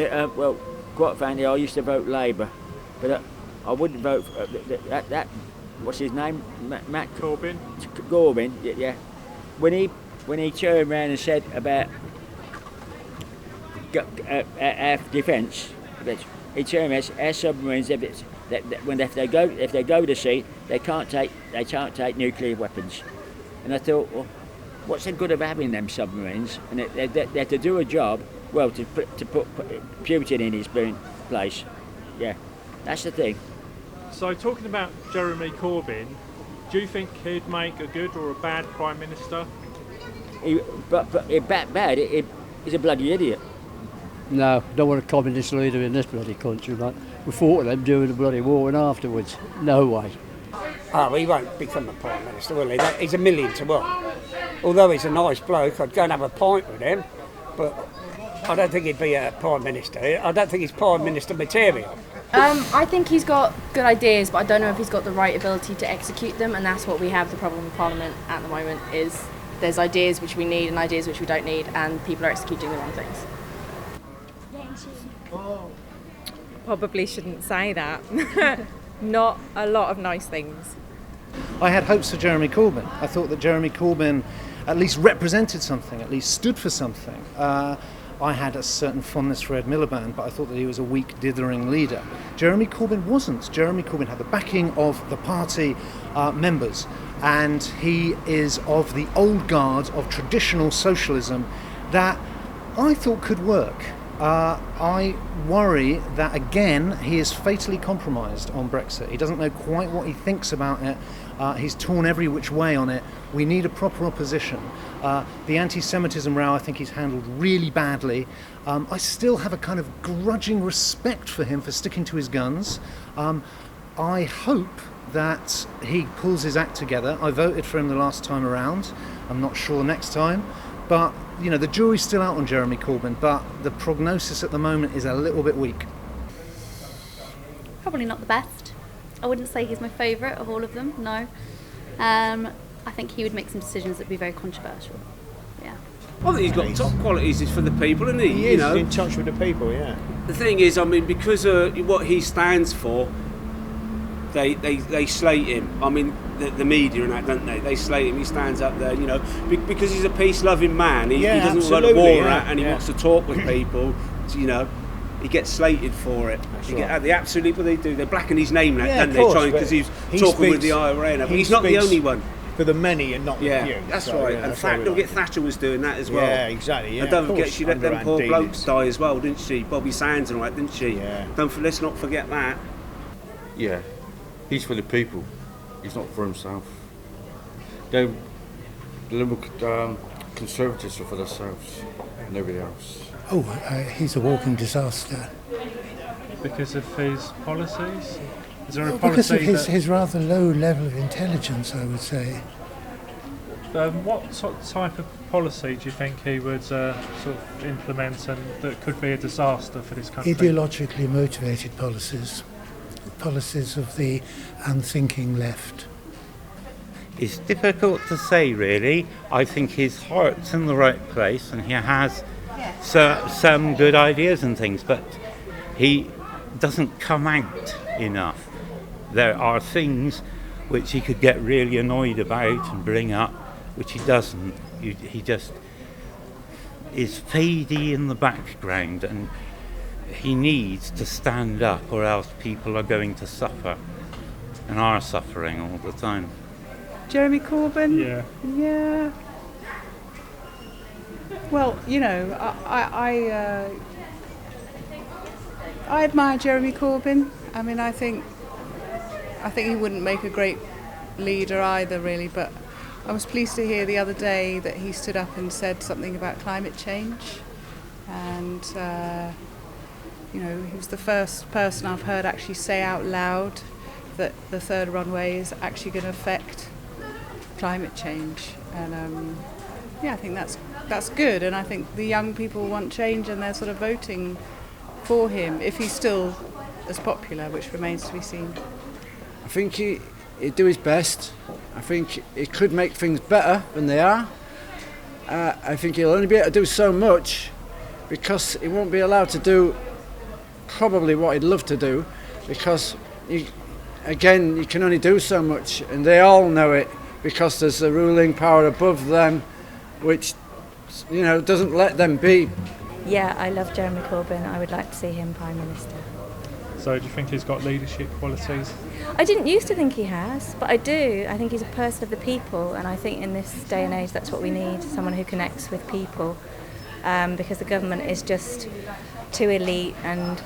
And well, quite frankly, I used to vote Labour, but I wouldn't vote for that. What's his name? Matt Corbyn. Corbyn, yeah. When he turned around and said about our defence, he turned around. Our submarines, if they go to sea, they can't take nuclear weapons. And I thought, well, what's the good of having them submarines? And they're to do a job, well, to put Putin in his place. Yeah, that's the thing. So talking about Jeremy Corbyn, do you think he'd make a good or a bad Prime Minister? He's a bloody idiot. No, don't want a communist leader in this bloody country, mate. We fought with them during the bloody war and afterwards. No way. Oh, he won't become a Prime Minister, will he? He's a million to one. Although he's a nice bloke, I'd go and have a pint with him, but I don't think he'd be a Prime Minister. I don't think he's Prime Minister material. I think he's got good ideas, but I don't know if he's got the right ability to execute them, and that's what we have the problem with Parliament at the moment, is there's ideas which we need and ideas which we don't need, and people are executing the wrong things. Probably shouldn't say that. Not a lot of nice things. I had hopes for Jeremy Corbyn. I thought that Jeremy Corbyn at least represented something, at least stood for something. I had a certain fondness for Ed Miliband, but I thought that he was a weak, dithering leader. Jeremy Corbyn wasn't. Jeremy Corbyn had the backing of the party members, and he is of the old guard of traditional socialism that I thought could work. I worry that, again, he is fatally compromised on Brexit. He doesn't know quite what he thinks about it. He's torn every which way on it. We need a proper opposition. The anti-Semitism row, I think he's handled really badly. I still have a kind of grudging respect for him for sticking to his guns. I hope that he pulls his act together. I voted for him the last time around. I'm not sure next time. But, you know, the jury's still out on Jeremy Corbyn, but the prognosis at the moment is a little bit weak. Probably not the best. I wouldn't say he's my favourite of all of them, no. I think he would make some decisions that would be very controversial. Yeah. I think he's got top qualities for the people, isn't he? He is in touch with the people, yeah. The thing is, I mean, because what he stands for, they slate him. I mean, the media and that, don't they? They slate him. He stands up there, you know, because he's a peace-loving man. He doesn't want to war and he wants to talk with people. You know, he gets slated for it. They absolutely, what they do, they blacken his name now, don't they? Trying because he's talking with the IRA. But he's not the only one. For the many and not the few. That's right. And Thatcher was doing that as well. Yeah, exactly. Yeah, and don't forget, she let them poor blokes die as well, didn't she? Bobby Sands and all that, didn't she? Yeah. Let's not forget that. Yeah, he's for the people. He's not for himself. The Liberal Conservatives are for themselves, nobody else. He's a walking disaster. Because of his policies? Is there a policy because of his rather low level of intelligence, I would say. What type of policy do you think he would sort of implement and that could be a disaster for this country? Ideologically motivated policies of the unthinking left. It's difficult to say, really. I think his heart's in the right place and he has some good ideas and things, but he doesn't come out enough. There are things which he could get really annoyed about and bring up, which he doesn't. He just is fadey in the background, and he needs to stand up or else people are going to suffer and are suffering all the time. Jeremy Corbyn? Yeah. Well, you know, I admire Jeremy Corbyn. I mean, I think he wouldn't make a great leader either, really, but I was pleased to hear the other day that he stood up and said something about climate change, and you know, he was the first person I've heard actually say out loud that the third runway is actually going to affect climate change, and I think that's good, and I think the young people want change and they're sort of voting for him if he's still as popular, which remains to be seen. I think he'd do his best. I think he could make things better than they are. I think he'll only be able to do so much because he won't be allowed to do probably what he'd love to do, because you can only do so much, and they all know it, because there's a ruling power above them which doesn't let them be. Yeah, I love Jeremy Corbyn. I would like to see him Prime Minister. So do you think he's got leadership qualities? I didn't used to think he has, but I do. I think he's a person of the people, and I think in this day and age that's what we need, someone who connects with people, because the government is just too elite, and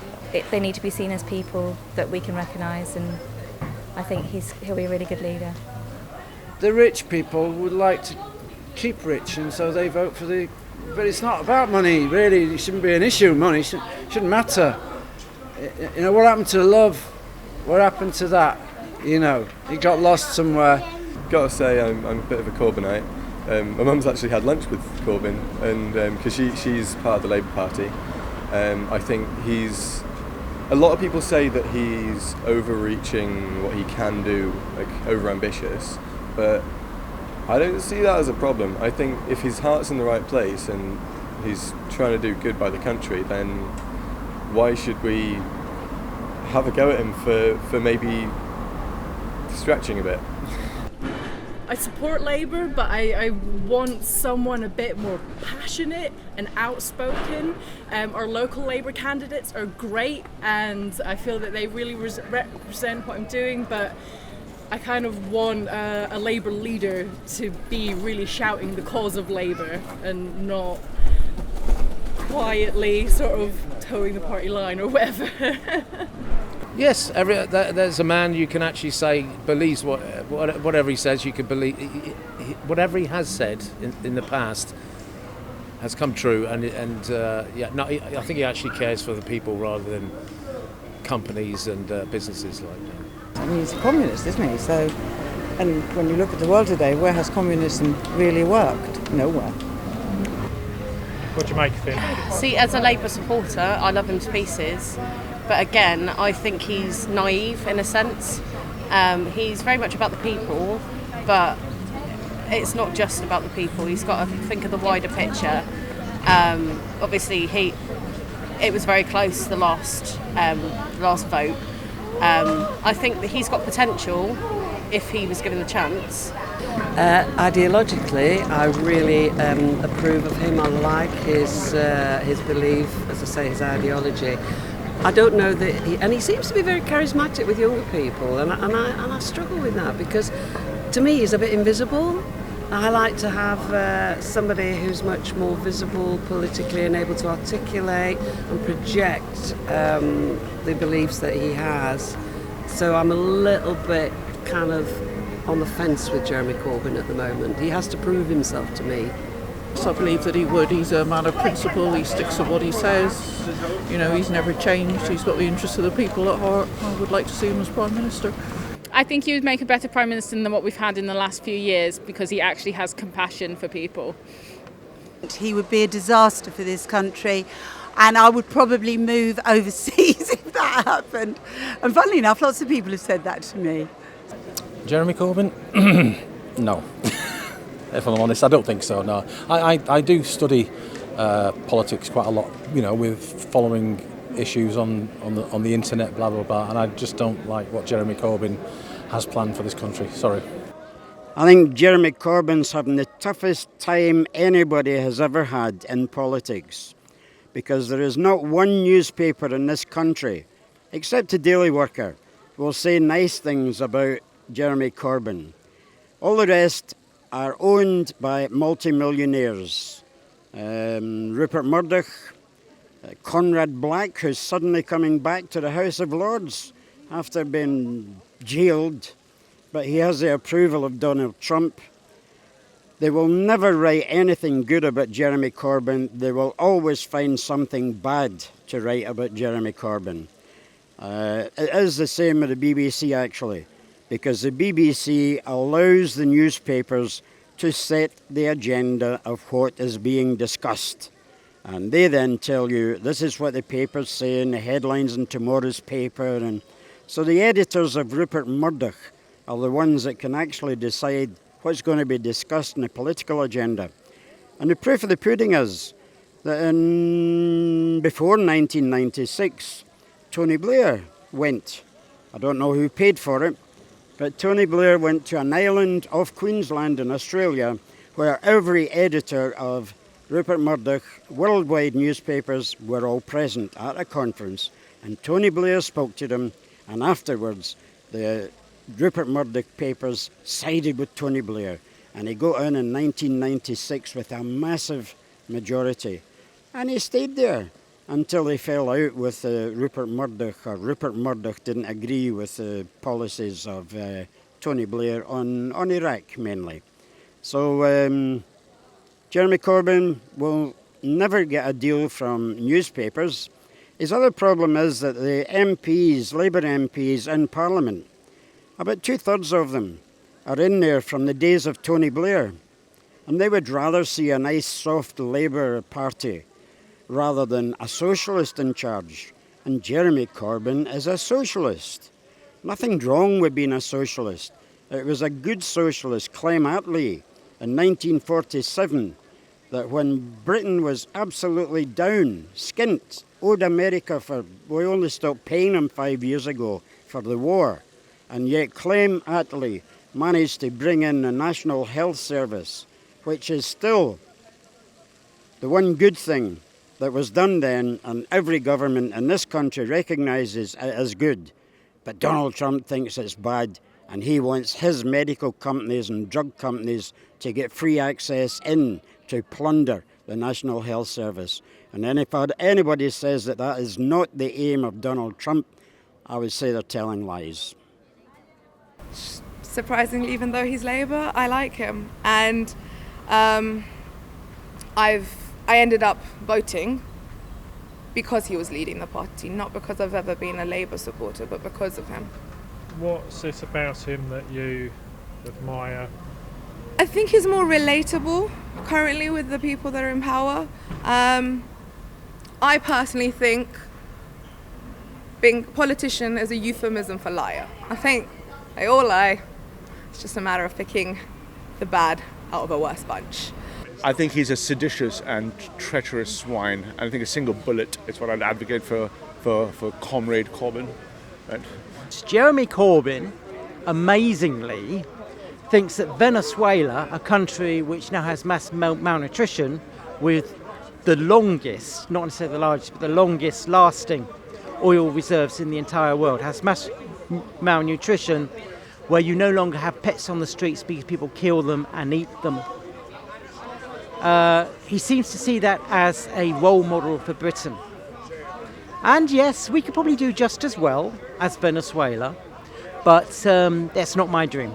they need to be seen as people that we can recognise, and I think he'll be a really good leader. The rich people would like to keep rich, and so they vote for the... But it's not about money, really. It shouldn't be an issue. Money shouldn't matter. What happened to love? What happened to that? It got lost somewhere. Got to say, I'm a bit of a Corbynite. My mum's actually had lunch with Corbyn, and because she's part of the Labour Party. I think a lot of people say that he's overreaching what he can do, like over-ambitious, but I don't see that as a problem. I think if his heart's in the right place and he's trying to do good by the country, then why should we have a go at him for maybe stretching a bit? I support Labour, but I want someone a bit more passionate and outspoken. Our local Labour candidates are great, and I feel that they really represent what I'm doing, but I kind of want a Labour leader to be really shouting the cause of Labour and not quietly sort of towing the party line or whatever. Yes, there's a man you can actually say believes whatever he says. You can believe whatever he has said in the past has come true, I think he actually cares for the people rather than companies and businesses like that. I mean, he's a communist, isn't he? So, and when you look at the world today, where has communism really worked? Nowhere. What do you make of him? See, as a Labour supporter, I love him to pieces. But again, I think he's naive in a sense. He's very much about the people, but it's not just about the people. He's got to think of the wider picture. Obviously, it was very close, the last vote. I think that he's got potential if he was given the chance. Ideologically, I really approve of him. I like his belief, as I say, his ideology. I don't know that he seems to be very charismatic with younger people, and I struggle with that, because to me he's a bit invisible. I like to have somebody who's much more visible politically and able to articulate and project the beliefs that he has. So I'm a little bit kind of on the fence with Jeremy Corbyn at the moment. He has to prove himself to me. I believe that he would. He's a man of principle. He sticks to what he says. He's never changed. He's got the interests of the people at heart. I would like to see him as Prime Minister. I think he would make a better Prime Minister than what we've had in the last few years, because he actually has compassion for people. He would be a disaster for this country, and I would probably move overseas if that happened. And funnily enough, lots of people have said that to me. Jeremy Corbyn? No. If I'm honest, I don't think so, no. I do study politics quite a lot, with following issues on the internet, blah, blah, blah, and I just don't like what Jeremy Corbyn has planned for this country. Sorry. I think Jeremy Corbyn's having the toughest time anybody has ever had in politics, because there is not one newspaper in this country, except the Daily Worker, will say nice things about Jeremy Corbyn. All the rest are owned by multimillionaires. Rupert Murdoch, Conrad Black, who's suddenly coming back to the House of Lords after being jailed, but he has the approval of Donald Trump. They will never write anything good about Jeremy Corbyn. They will always find something bad to write about Jeremy Corbyn. It is the same with the BBC, actually, because the BBC allows the newspapers to set the agenda of what is being discussed. And they then tell you, this is what the papers say in the headlines in tomorrow's paper. And so the editors of Rupert Murdoch are the ones that can actually decide what's going to be discussed in the political agenda. And the proof of the pudding is that before 1996, Tony Blair went. I don't know who paid for it, but Tony Blair went to an island off Queensland in Australia where every editor of Rupert Murdoch worldwide newspapers were all present at a conference, and Tony Blair spoke to them, and afterwards the Rupert Murdoch papers sided with Tony Blair, and he got in 1996 with a massive majority, and he stayed there until he fell out with Rupert Murdoch, or Rupert Murdoch didn't agree with the policies of Tony Blair on Iraq mainly. So Jeremy Corbyn will never get a deal from newspapers. His other problem is that the MPs, Labour MPs in Parliament, about 2/3 of them are in there from the days of Tony Blair, and they would rather see a nice soft Labour party rather than a socialist in charge. And Jeremy Corbyn is a socialist. Nothing wrong with being a socialist. It was a good socialist, Clem Attlee, in 1947, that when Britain was absolutely down, skint, owed America we only stopped paying them 5 years ago for the war. And yet Clem Attlee managed to bring in the National Health Service, which is still the one good thing that was done then, and every government in this country recognises it as good. But Donald Trump thinks it's bad, and he wants his medical companies and drug companies to get free access in to plunder the National Health Service. And if anybody says that that is not the aim of Donald Trump, I would say they're telling lies. Surprisingly, even though he's Labour, I like him. And I ended up voting because he was leading the party, not because I've ever been a Labour supporter, but because of him. What's it about him that you admire? I think he's more relatable currently with the people that are in power. I personally think being a politician is a euphemism for liar. I think they all lie. It's just a matter of picking the bad out of a worse bunch. I think he's a seditious and treacherous swine. And I think a single bullet is what I'd advocate for Comrade Corbyn. Right? Jeremy Corbyn, amazingly, thinks that Venezuela, a country which now has mass malnutrition with the longest, not necessarily the largest, but the longest lasting oil reserves in the entire world, has mass malnutrition where you no longer have pets on the streets because people kill them and eat them. He seems to see that as a role model for Britain. And yes, we could probably do just as well as Venezuela, but that's not my dream.